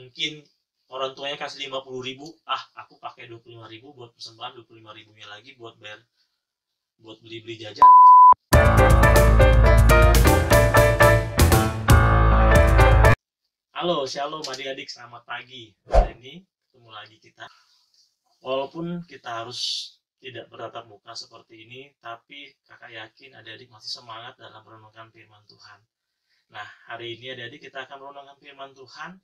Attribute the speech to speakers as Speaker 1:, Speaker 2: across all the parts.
Speaker 1: Mungkin orang tuanya kasih 50.000, aku pakai 25.000 buat persembahan, 25.000-nya lagi buat bayar, buat beli-beli jajan. Halo, shalom adik-adik, selamat pagi. Hari ini ketemu lagi kita. Walaupun kita harus tidak bertatap muka seperti ini, tapi kakak yakin adik-adik masih semangat dalam merenungkan firman Tuhan. Nah, hari ini adik-adik kita akan merenungkan firman Tuhan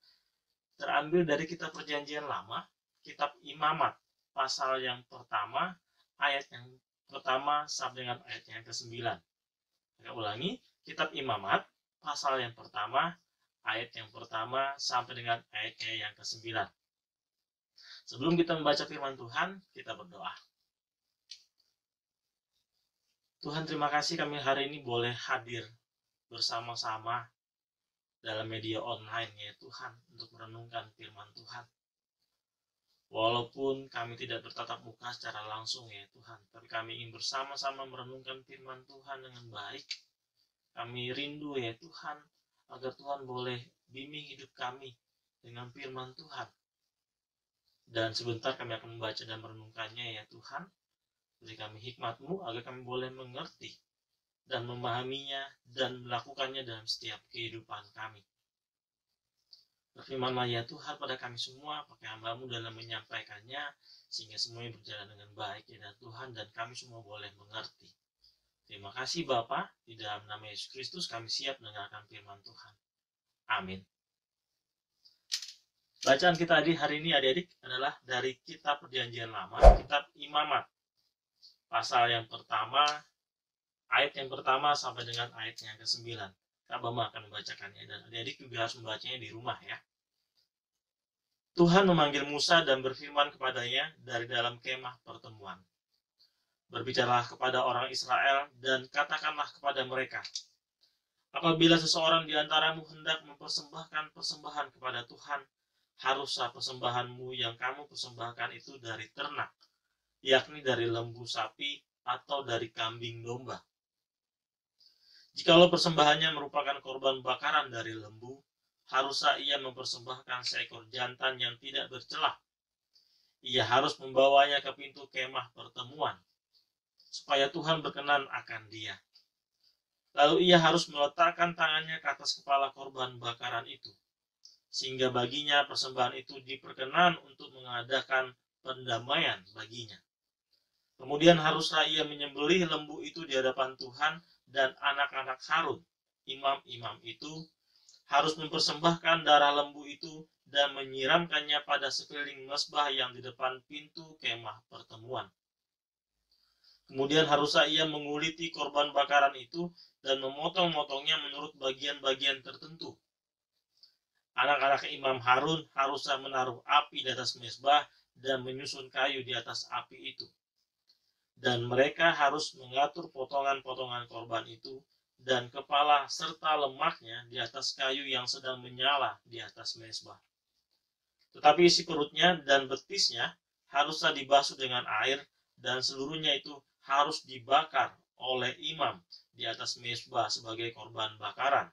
Speaker 1: terambil dari kitab Perjanjian Lama, kitab Imamat, pasal yang pertama, ayat yang pertama sampai dengan ayat yang ke-9. Saya ulangi, kitab Imamat, pasal yang pertama, ayat yang pertama sampai dengan ayatnya yang ke-9. Sebelum kita membaca firman Tuhan, kita berdoa. Tuhan, terima kasih kami hari ini boleh hadir bersama-sama dalam media online ya Tuhan, untuk merenungkan firman Tuhan. Walaupun kami tidak bertatap muka secara langsung ya Tuhan, tapi kami ingin bersama-sama merenungkan firman Tuhan dengan baik. Kami rindu ya Tuhan, agar Tuhan boleh bimbing hidup kami dengan firman Tuhan. Dan sebentar kami akan membaca dan merenungkannya ya Tuhan. Beri kami hikmat-Mu agar kami boleh mengerti dan memahaminya dan melakukannya dalam setiap kehidupan kami. Berfirmanlah ya Tuhan pada kami semua, pakai hamba-Mu dalam menyampaikannya, sehingga semuanya berjalan dengan baik ya Tuhan, dan kami semua boleh mengerti. Terima kasih Bapa, di dalam nama Yesus Kristus kami siap mendengarkan firman Tuhan. Amin. Bacaan kita hari ini adik-adik adalah dari kitab Perjanjian Lama, kitab Imamat. Pasal yang pertama, ayat yang pertama sampai dengan ayat yang ke-9. Kak Bama akan membacakannya dan adik-adik juga harus membacanya di rumah ya. Tuhan memanggil Musa dan berfirman kepadanya dari dalam kemah pertemuan. Berbicaralah kepada orang Israel dan katakanlah kepada mereka, apabila seseorang di antaramu hendak mempersembahkan persembahan kepada Tuhan, haruslah persembahanmu yang kamu persembahkan itu dari ternak, yakni dari lembu sapi atau dari kambing domba. Jikalau persembahannya merupakan korban bakaran dari lembu, haruslah ia mempersembahkan seekor jantan yang tidak bercelah. Ia harus membawanya ke pintu kemah pertemuan, supaya Tuhan berkenan akan dia. Lalu ia harus meletakkan tangannya ke atas kepala korban bakaran itu, sehingga baginya persembahan itu diperkenan untuk mengadakan pendamaian baginya. Kemudian haruslah ia menyembelih lembu itu di hadapan Tuhan, dan anak-anak Harun, imam-imam itu, harus mempersembahkan darah lembu itu dan menyiramkannya pada sekeliling mezbah yang di depan pintu kemah pertemuan. Kemudian haruslah ia menguliti korban bakaran itu dan memotong-motongnya menurut bagian-bagian tertentu. Anak-anak imam Harun haruslah menaruh api di atas mezbah dan menyusun kayu di atas api itu. Dan mereka harus mengatur potongan-potongan korban itu dan kepala serta lemaknya di atas kayu yang sedang menyala di atas mezbah. Tetapi isi perutnya dan betisnya haruslah dibasuh dengan air, dan seluruhnya itu harus dibakar oleh imam di atas mezbah sebagai korban bakaran,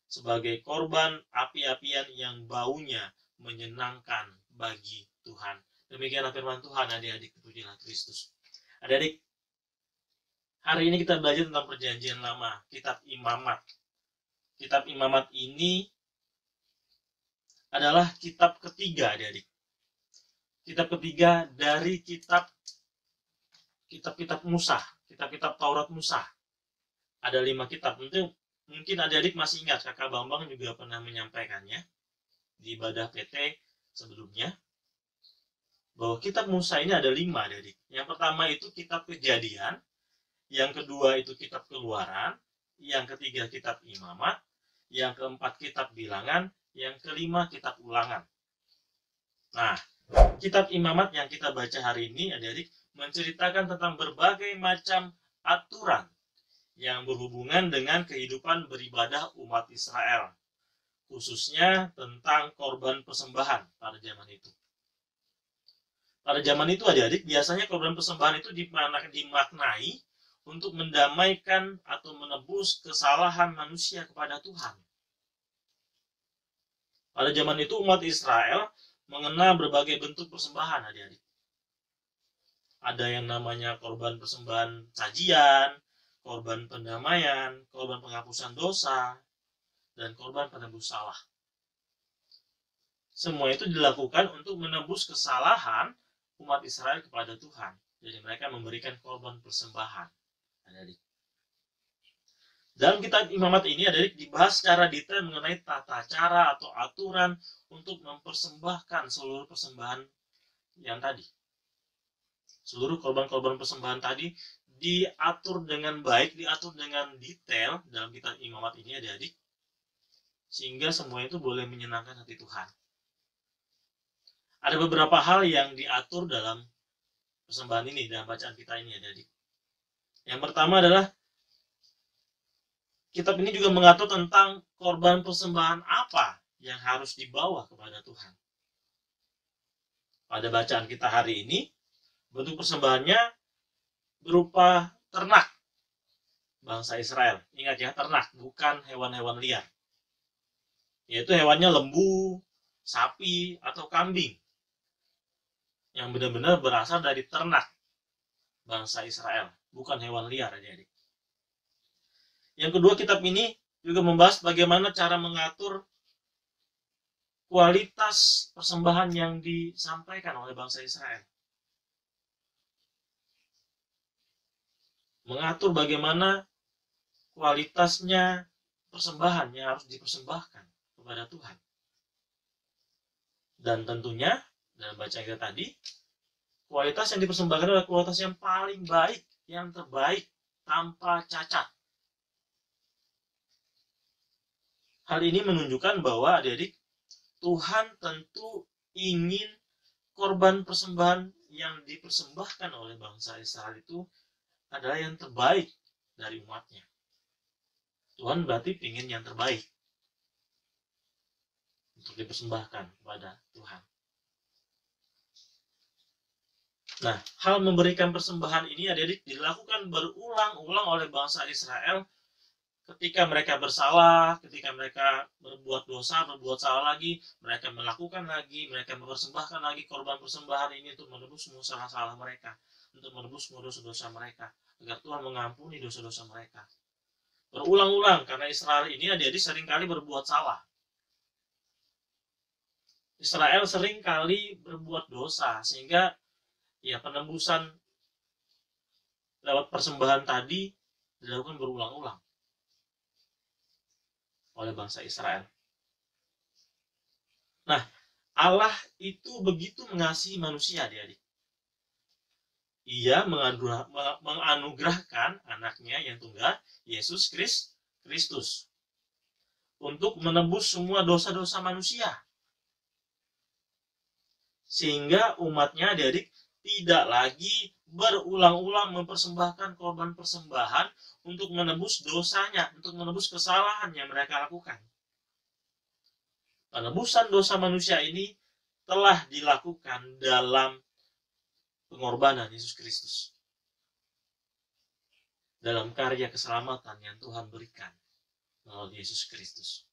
Speaker 1: sebagai korban api-apian yang baunya menyenangkan bagi Tuhan. Demikianlah firman Tuhan, adik-adik, terpujilah Kristus. Adik-adik, hari ini kita belajar tentang Perjanjian Lama, kitab Imamat. Kitab Imamat ini adalah kitab ketiga, adik-adik. Kitab ketiga dari kitab-kitab Musa, kitab-kitab Taurat Musa. Ada 5 kitab. Mungkin adik-adik masih ingat, Kakak Bambang juga pernah menyampaikannya di ibadah PT sebelumnya, bahwa kitab Musa ini ada 5, adik-adik. Yang pertama itu kitab Kejadian, yang kedua itu kitab Keluaran, yang ketiga kitab Imamat, yang keempat kitab Bilangan, yang kelima kitab Ulangan. Nah, kitab Imamat yang kita baca hari ini, adik-adik, menceritakan tentang berbagai macam aturan yang berhubungan dengan kehidupan beribadah umat Israel, khususnya tentang korban persembahan pada zaman itu. Pada zaman itu adik-adik, biasanya korban persembahan itu dimaknai untuk mendamaikan atau menebus kesalahan manusia kepada Tuhan. Pada zaman itu umat Israel mengenal berbagai bentuk persembahan, adik-adik. Ada yang namanya korban persembahan sajian, korban pendamaian, korban penghapusan dosa, dan korban penebus salah. Semua itu dilakukan untuk menebus kesalahan umat Israel kepada Tuhan. Jadi mereka memberikan korban persembahan. Adik-adik. Dalam kitab Imamat ini adik dibahas secara detail mengenai tata cara atau aturan untuk mempersembahkan seluruh persembahan yang tadi. Seluruh korban-korban persembahan tadi diatur dengan baik, diatur dengan detail dalam kitab Imamat ini adik-adik. Sehingga semua itu boleh menyenangkan hati Tuhan. Ada beberapa hal yang diatur dalam persembahan ini, dalam bacaan kita ini adik-adik. Yang pertama adalah kitab ini juga mengatur tentang korban persembahan apa yang harus dibawa kepada Tuhan. Pada bacaan kita hari ini, bentuk persembahannya berupa ternak bangsa Israel. Ingat ya, ternak, bukan hewan-hewan liar. Yaitu hewannya lembu, sapi, atau kambing. Yang benar-benar berasal dari ternak bangsa Israel, bukan hewan liar adik-adik. Yang kedua, kitab ini juga membahas bagaimana cara mengatur kualitas persembahan yang disampaikan oleh bangsa Israel. Mengatur bagaimana kualitasnya persembahan yang harus dipersembahkan kepada Tuhan. Dan tentunya, dalam bacaan kita tadi, kualitas yang dipersembahkan adalah kualitas yang paling baik, yang terbaik, tanpa cacat. Hal ini menunjukkan bahwa adik-adik, Tuhan tentu ingin korban persembahan yang dipersembahkan oleh bangsa Israel itu adalah yang terbaik dari umatnya. Tuhan berarti ingin yang terbaik untuk dipersembahkan kepada Tuhan. Nah, hal memberikan persembahan ini adik-adik dilakukan berulang-ulang oleh bangsa Israel ketika mereka bersalah, ketika mereka berbuat dosa, berbuat salah lagi, mereka melakukan lagi, mereka mempersembahkan lagi korban persembahan ini untuk menebus semua salah-salah mereka, untuk menebus semua dosa-dosa mereka, agar Tuhan mengampuni dosa-dosa mereka. Berulang-ulang, karena Israel ini adik-adik seringkali berbuat salah. Israel seringkali berbuat dosa, sehingga ya penebusan lewat persembahan tadi dilakukan berulang-ulang oleh bangsa Israel. Nah, Allah itu begitu mengasihi manusia, adik-adik. Ia menganugerahkan anaknya yang tunggal, Yesus Kristus, untuk menebus semua dosa-dosa manusia. Sehingga umatnya, adik-adik, tidak lagi berulang-ulang mempersembahkan korban persembahan untuk menebus dosanya, untuk menebus kesalahan yang mereka lakukan. Penebusan dosa manusia ini telah dilakukan dalam pengorbanan Yesus Kristus. Dalam karya keselamatan yang Tuhan berikan melalui Yesus Kristus.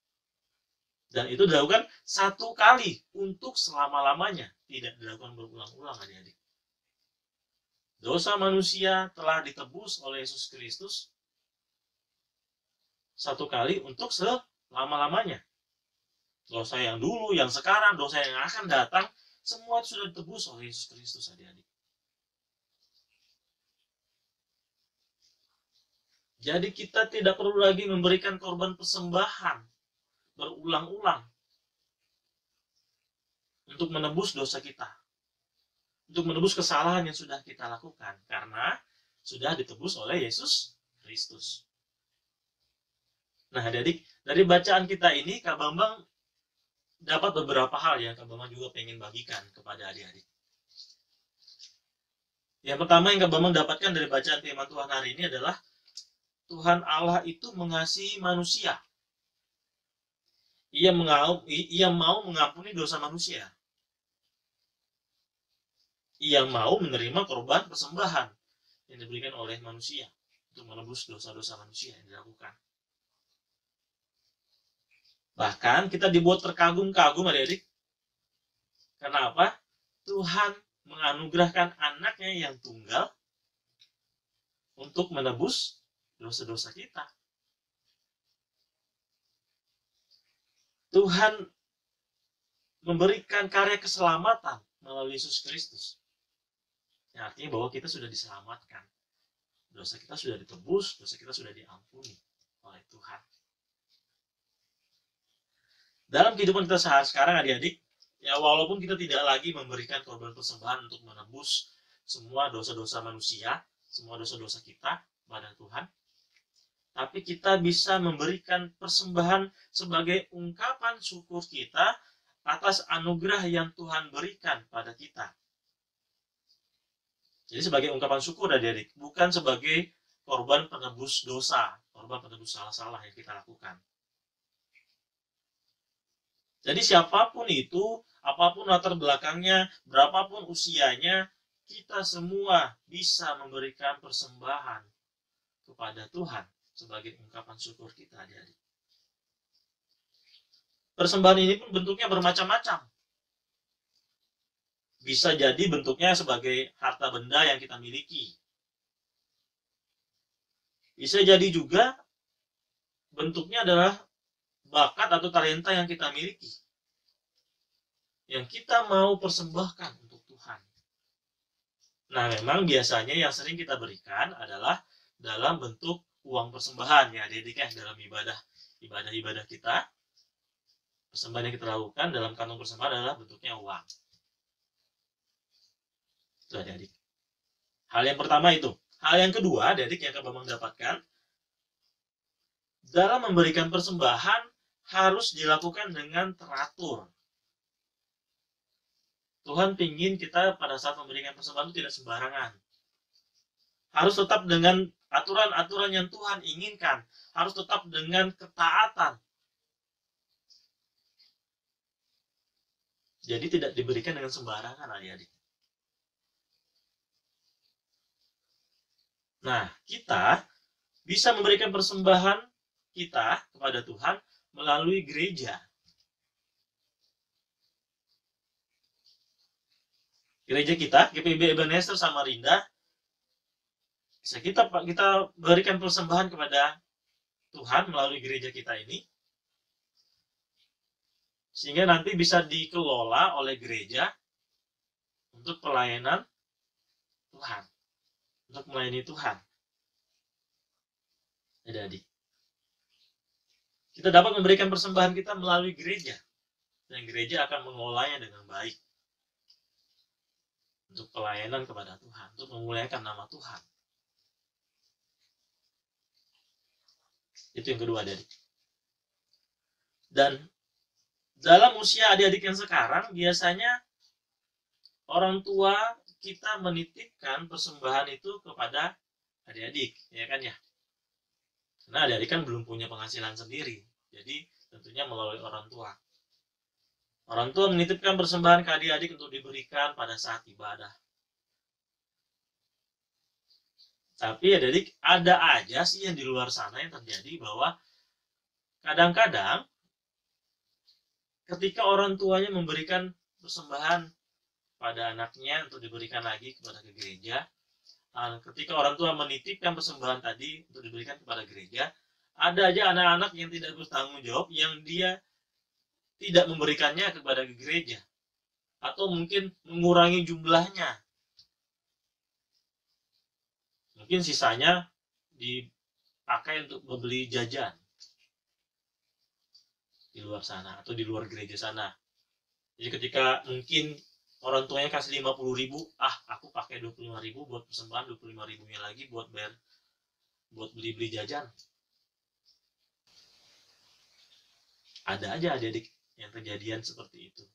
Speaker 1: Dan itu dilakukan satu kali untuk selama-lamanya, tidak dilakukan berulang-ulang, adik-adik. Dosa manusia telah ditebus oleh Yesus Kristus satu kali untuk selama-lamanya. Dosa yang dulu, yang sekarang, dosa yang akan datang, semua sudah ditebus oleh Yesus Kristus, adik-adik. Jadi kita tidak perlu lagi memberikan korban persembahan berulang-ulang untuk menebus dosa kita, untuk menebus kesalahan yang sudah kita lakukan, karena sudah ditebus oleh Yesus Kristus. Nah, adik-adik, dari bacaan kita ini, Kak Bambang dapat beberapa hal yang Kak Bambang juga pengen bagikan kepada adik-adik. Yang pertama yang Kak Bambang dapatkan dari bacaan firman Tuhan hari ini adalah Tuhan Allah itu mengasihi manusia. Ia mau mengampuni dosa manusia. Ia mau menerima korban persembahan yang diberikan oleh manusia untuk menebus dosa-dosa manusia yang dilakukan. Bahkan kita dibuat terkagum-kagum adik-adik. Kenapa? Tuhan menganugerahkan anaknya yang tunggal untuk menebus dosa-dosa kita. Tuhan memberikan karya keselamatan melalui Yesus Kristus. Yang artinya bahwa kita sudah diselamatkan. Dosa kita sudah ditebus, dosa kita sudah diampuni oleh Tuhan. Dalam kehidupan kita sekarang adik-adik, ya walaupun kita tidak lagi memberikan korban persembahan untuk menebus semua dosa-dosa manusia, semua dosa-dosa kita kepada Tuhan, tapi kita bisa memberikan persembahan sebagai ungkapan syukur kita atas anugerah yang Tuhan berikan pada kita. Jadi sebagai ungkapan syukur adik-adik, bukan sebagai korban penebus dosa, korban penebus salah-salah yang kita lakukan. Jadi siapapun itu, apapun latar belakangnya, berapapun usianya, kita semua bisa memberikan persembahan kepada Tuhan sebagai ungkapan syukur kita adik-adik. Persembahan ini pun bentuknya bermacam-macam. Bisa jadi bentuknya sebagai harta benda yang kita miliki. Bisa jadi juga bentuknya adalah bakat atau talenta yang kita miliki, yang kita mau persembahkan untuk Tuhan. Nah, memang biasanya yang sering kita berikan adalah dalam bentuk uang persembahan ya, adik-adik ya, dalam ibadah kita. Persembahan yang kita lakukan dalam kantong persembahan adalah bentuknya uang. Itu adik-adik. Hal yang pertama itu. Hal yang kedua, adik-adik yang akan mendapatkan, dalam memberikan persembahan harus dilakukan dengan teratur. Tuhan ingin kita pada saat memberikan persembahan itu tidak sembarangan. Harus tetap dengan aturan-aturan yang Tuhan inginkan. Harus tetap dengan ketaatan. Jadi tidak diberikan dengan sembarangan adik-adik. Nah, kita bisa memberikan persembahan kita kepada Tuhan melalui gereja. Gereja kita, GPIB Ebenezer Samarinda, bisa kita berikan persembahan kepada Tuhan melalui gereja kita ini, sehingga nanti bisa dikelola oleh gereja untuk pelayanan Tuhan, untuk melayani Tuhan. Adik-adik, kita dapat memberikan persembahan kita melalui gereja, dan gereja akan mengolahnya dengan baik untuk pelayanan kepada Tuhan, untuk memuliakan nama Tuhan. Itu yang kedua, adik-adik. Dan dalam usia adik-adik yang sekarang, biasanya orang tua kita menitipkan persembahan itu kepada adik-adik, ya kan ya? Karena adik-adik kan belum punya penghasilan sendiri, jadi tentunya melalui orang tua. Orang tua menitipkan persembahan ke adik-adik untuk diberikan pada saat ibadah. Tapi adik-adik, ada aja sih yang di luar sana yang terjadi bahwa kadang-kadang ketika orang tuanya memberikan persembahan pada anaknya untuk diberikan lagi kepada ke gereja, ketika orang tua menitipkan persembahan tadi untuk diberikan kepada gereja, ada aja anak-anak yang tidak bertanggung jawab, yang dia tidak memberikannya kepada gereja, atau mungkin mengurangi jumlahnya. Mungkin sisanya dipakai untuk membeli jajan di luar sana atau di luar gereja sana. Jadi ketika mungkin orang tuanya kasih 50.000, aku pakai 25.000 buat persembahan, 25.000-nya lagi buat bayar, buat beli-beli jajan. Ada aja adik-adik yang kejadian seperti itu.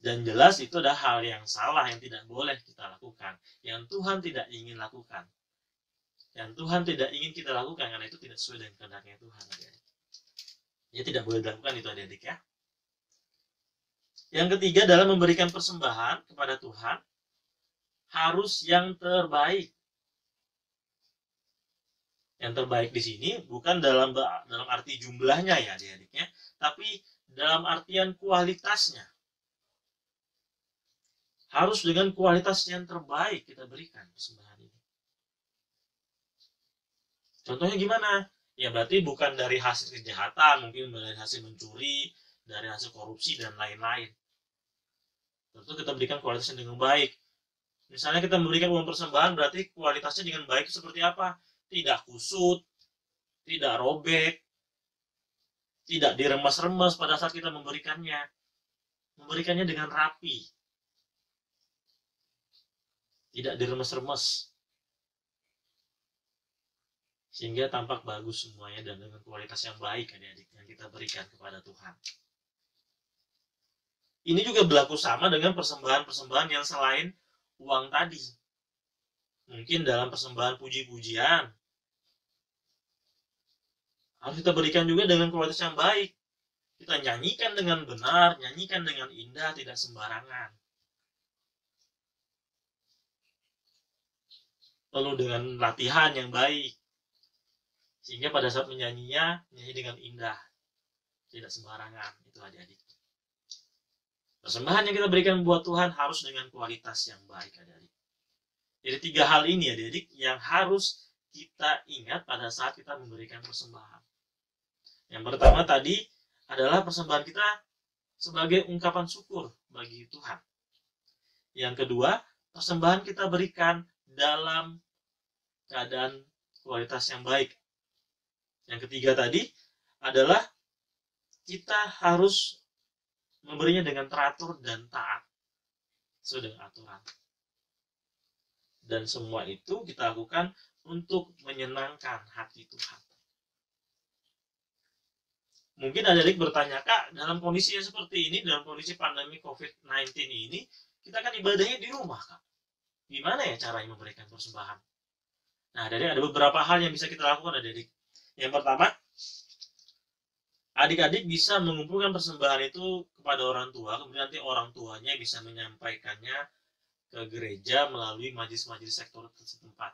Speaker 1: Dan jelas itu adalah hal yang salah, yang tidak boleh kita lakukan, yang Tuhan tidak ingin lakukan, yang Tuhan tidak ingin kita lakukan, karena itu tidak sesuai dengan kehendaknya Tuhan, adik-adik. Ya, tidak boleh dilakukan itu, adik-adik ya. Yang ketiga, dalam memberikan persembahan kepada Tuhan harus yang terbaik. Yang terbaik di sini bukan dalam arti jumlahnya ya adik-adiknya, tapi dalam artian kualitasnya. Harus dengan kualitas yang terbaik kita berikan persembahan ini. Contohnya gimana? Ya berarti bukan dari hasil kejahatan, mungkin dari hasil mencuri, dari hasil korupsi, dan lain-lain. Tentu kita berikan kualitasnya dengan baik. Misalnya kita memberikan uang persembahan, berarti kualitasnya dengan baik seperti apa? Tidak kusut, tidak robek, tidak diremas-remas pada saat kita memberikannya. Memberikannya dengan rapi. Tidak diremes-remes. Sehingga tampak bagus semuanya dan dengan kualitas yang baik adik-adik yang kita berikan kepada Tuhan. Ini juga berlaku sama dengan persembahan-persembahan yang selain uang tadi. Mungkin dalam persembahan puji-pujian. Harus kita berikan juga dengan kualitas yang baik. Kita nyanyikan dengan benar, nyanyikan dengan indah, tidak sembarangan. Lalu dengan latihan yang baik. Sehingga pada saat menyanyinya, nyanyi dengan indah. Tidak sembarangan. Itu adik-adik. Persembahan yang kita berikan buat Tuhan harus dengan kualitas yang baik adik-adik. Jadi 3 hal ini adik-adik yang harus kita ingat pada saat kita memberikan persembahan. Yang pertama tadi adalah persembahan kita sebagai ungkapan syukur bagi Tuhan. Yang kedua, persembahan kita berikan dalam keadaan kualitas yang baik. Yang ketiga tadi adalah kita harus memberinya dengan teratur dan taat sesuai dengan aturan. Dan semua itu kita lakukan untuk menyenangkan hati Tuhan. Mungkin adik-adik bertanya, Kak, dalam kondisi yang seperti ini, dalam kondisi pandemi COVID-19 ini, kita kan ibadahnya di rumah, Kak. Gimana ya caranya memberikan persembahan? Nah, adik-adik ada beberapa hal yang bisa kita lakukan, adik-adik. Yang pertama, adik-adik bisa mengumpulkan persembahan itu kepada orang tua, kemudian nanti orang tuanya bisa menyampaikannya ke gereja melalui majelis-majelis sektor setempat.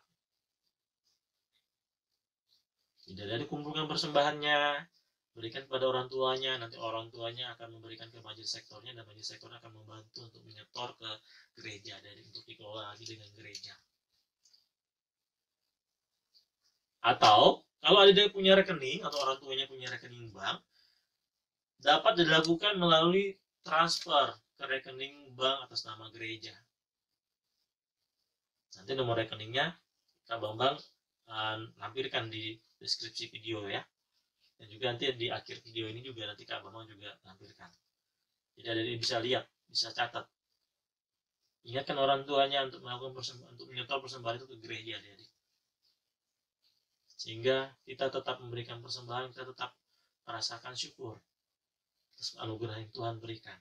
Speaker 1: Jadi adik kumpulkan persembahannya, berikan kepada orang tuanya, nanti orang tuanya akan memberikan ke majelis sektornya, dan majelis sektornya akan membantu untuk menyetor ke gereja, dan untuk dikelola lagi dengan gereja. Atau kalau adik-adik punya rekening atau orang tuanya punya rekening bank, dapat dilakukan melalui transfer ke rekening bank atas nama gereja. Nanti nomor rekeningnya Kak Bambang lampirkan di deskripsi video ya. Dan juga nanti di akhir video ini juga nanti Kak Bambang juga lampirkan. Jadi adik-adik bisa lihat, bisa catat. Ingatkan orang tuanya untuk melakukan persembahan, untuk menyetor persembahan itu ke gereja adik-adik. Sehingga kita tetap memberikan persembahan, kita tetap merasakan syukur atas anugerah yang Tuhan berikan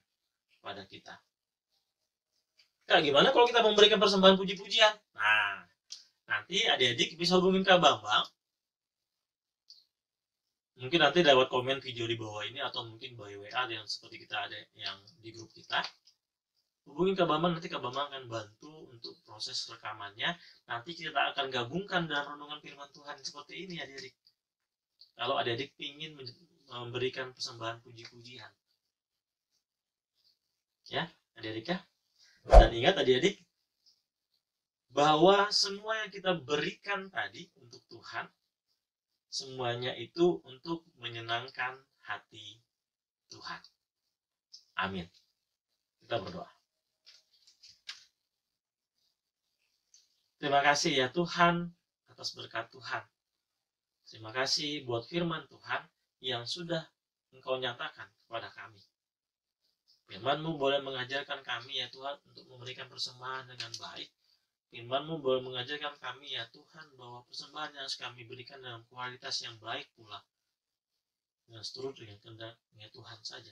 Speaker 1: kepada kita. Kak, gimana kalau kita memberikan persembahan puji-pujian? Nah, nanti adik-adik bisa hubungin Kak Bambang. Mungkin nanti lewat komen video di bawah ini, atau mungkin by WA yang seperti kita ada yang di grup kita. Hubungin Kak Bambang, nanti Kak Bambang akan bantu untuk proses rekamannya. Nanti kita akan gabungkan dalam renungan firman Tuhan seperti ini adik-adik. Kalau adik-adik ingin memberikan persembahan puji-pujian. Ya, adik-adik ya. Dan ingat adik-adik, bahwa semua yang kita berikan tadi untuk Tuhan, semuanya itu untuk menyenangkan hati Tuhan. Amin. Kita berdoa. Terima kasih ya Tuhan atas berkat Tuhan. Terima kasih buat firman Tuhan yang sudah Engkau nyatakan kepada kami. Firman-Mu boleh mengajarkan kami ya Tuhan untuk memberikan persembahan dengan baik. Firman-Mu boleh mengajarkan kami ya Tuhan bahwa persembahan yang harus kami berikan dalam kualitas yang baik pula. Dengan seturut dengan kehendak-Nya Tuhan saja.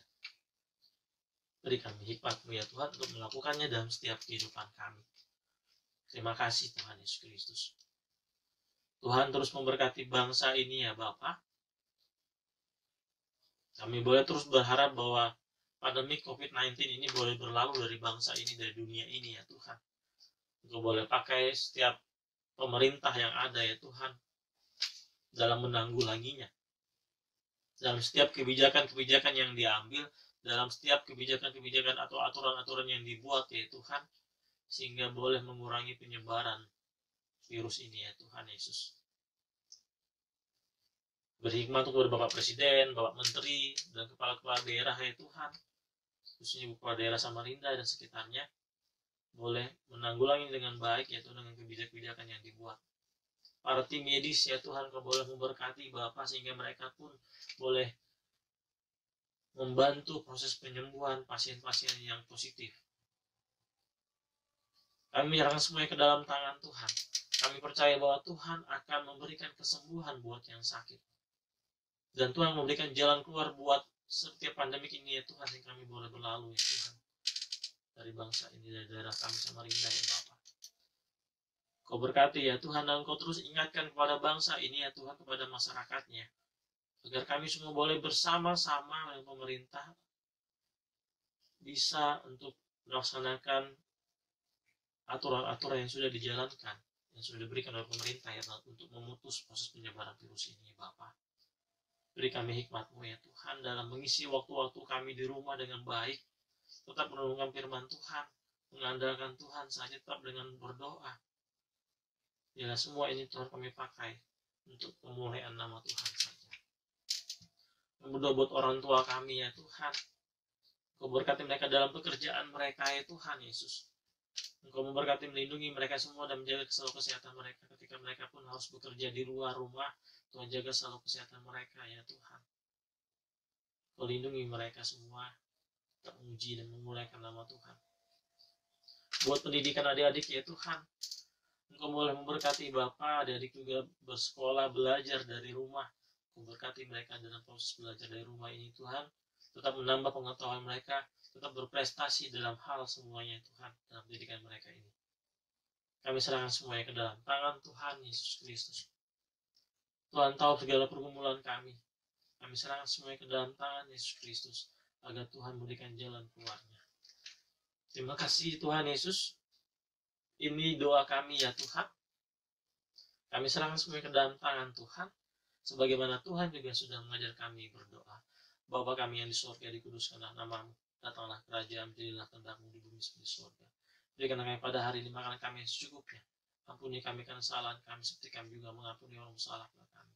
Speaker 1: Beri kami hikmat-Mu ya Tuhan untuk melakukannya dalam setiap kehidupan kami. Terima kasih Tuhan Yesus Kristus. Tuhan terus memberkati bangsa ini ya Bapa. Kami boleh terus berharap bahwa pandemi COVID-19 ini boleh berlalu dari bangsa ini, dari dunia ini ya Tuhan. Engkau boleh pakai setiap pemerintah yang ada ya Tuhan. dalam menanggulanginya. Dalam setiap kebijakan-kebijakan yang diambil, dalam setiap kebijakan-kebijakan atau aturan-aturan yang dibuat ya Tuhan, sehingga boleh mengurangi penyebaran virus ini ya Tuhan Yesus. Berhikmat kepada Bapak Presiden, Bapak Menteri, dan kepala-kepala daerah ya Tuhan, khususnya kepala daerah Samarinda dan sekitarnya, boleh menanggulangi dengan baik yaitu dengan kebijakan-kebijakan yang dibuat. Para tim medis ya Tuhan, Kau boleh memberkati Bapak sehingga mereka pun boleh membantu proses penyembuhan pasien-pasien yang positif. Kami menyerahkan semuanya ke dalam tangan Tuhan. Kami percaya bahwa Tuhan akan memberikan kesembuhan buat yang sakit. Dan Tuhan memberikan jalan keluar buat setiap pandemik ini ya Tuhan, yang kami boleh berlalu ya Tuhan. Dari bangsa ini, dari daerah kami Samarinda ya Bapak. Kau berkati ya Tuhan, dan Kau terus ingatkan kepada bangsa ini ya Tuhan, kepada masyarakatnya, agar kami semua boleh bersama-sama dengan pemerintah bisa untuk melaksanakan aturan-aturan yang sudah dijalankan, yang sudah diberikan oleh pemerintah ya untuk memutus proses penyebaran virus ini Bapak. Beri kami hikmat-Mu ya Tuhan dalam mengisi waktu-waktu kami di rumah dengan baik, tetap merenungkan firman Tuhan, mengandalkan Tuhan saja, tetap dengan berdoa. Ya semua ini Tuhan kami pakai untuk pemulihan nama Tuhan saja. Berdoa buat orang tua kami ya Tuhan. Kau berkati mereka dalam pekerjaan mereka ya Tuhan Yesus. Engkau memberkati melindungi mereka semua dan menjaga selalu kesehatan mereka ketika mereka pun harus bekerja di luar rumah. Tuhan jaga selalu kesehatan mereka ya Tuhan. Kau lindungi mereka semua, teruji dan memuliakan nama Tuhan. Buat pendidikan adik-adik ya Tuhan, Engkau boleh memberkati Bapak, adik-adik juga bersekolah, belajar dari rumah. Memberkati mereka dalam proses belajar dari rumah ini Tuhan. Tetap menambah pengetahuan mereka, tetap berprestasi dalam hal semuanya Tuhan, dalam pendidikan mereka ini. Kami serahkan semuanya ke dalam tangan Tuhan Yesus Kristus. Tuhan tahu segala pergumulan kami. Kami serahkan semuanya ke dalam tangan Yesus Kristus, agar Tuhan memberikan jalan keluarnya. Terima kasih Tuhan Yesus. Ini doa kami ya Tuhan. Kami serahkan semuanya ke dalam tangan Tuhan, sebagaimana Tuhan juga sudah mengajar kami berdoa. Bapa kami yang di surga, dikuduskanlah nama-Mu. Datanglah kerajaan, jadilah kehendak-Mu di bumi seperti surga. Berikan kami pada hari ini makanan kami yang secukupnya. Ampuni kami karena kesalahan kami, seperti kami juga mengampuni orang bersalah kepada kami.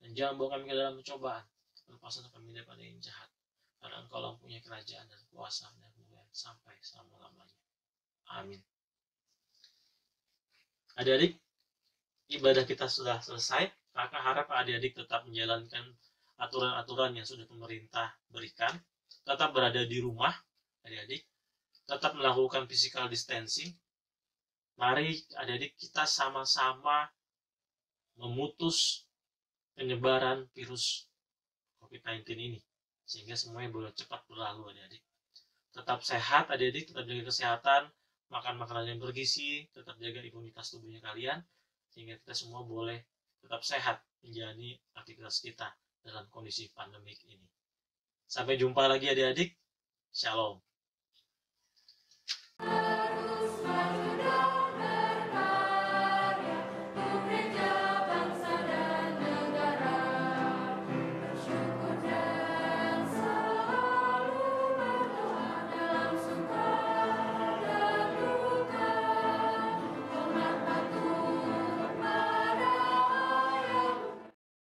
Speaker 1: Dan jangan bawa kami ke dalam pencobaan, lepaskan kami daripada yang jahat. Karena Engkau mempunyai kerajaan dan kuasa dan kemuliaan sampai selama-lamanya. Amin. Adik-adik, ibadah kita sudah selesai. Kakak harap adik-adik tetap menjalankan aturan-aturan yang sudah pemerintah berikan. Tetap berada di rumah, adik-adik. Tetap melakukan physical distancing. Mari adik-adik kita sama-sama memutus penyebaran virus COVID-19 ini. Sehingga semuanya boleh cepat berlalu adik-adik. Tetap sehat adik-adik, tetap jaga kesehatan. Makan makanan yang bergizi, tetap jaga imunitas tubuhnya kalian, sehingga kita semua boleh tetap sehat menjalani aktivitas kita dalam kondisi pandemik ini. Sampai jumpa lagi adik-adik. Shalom.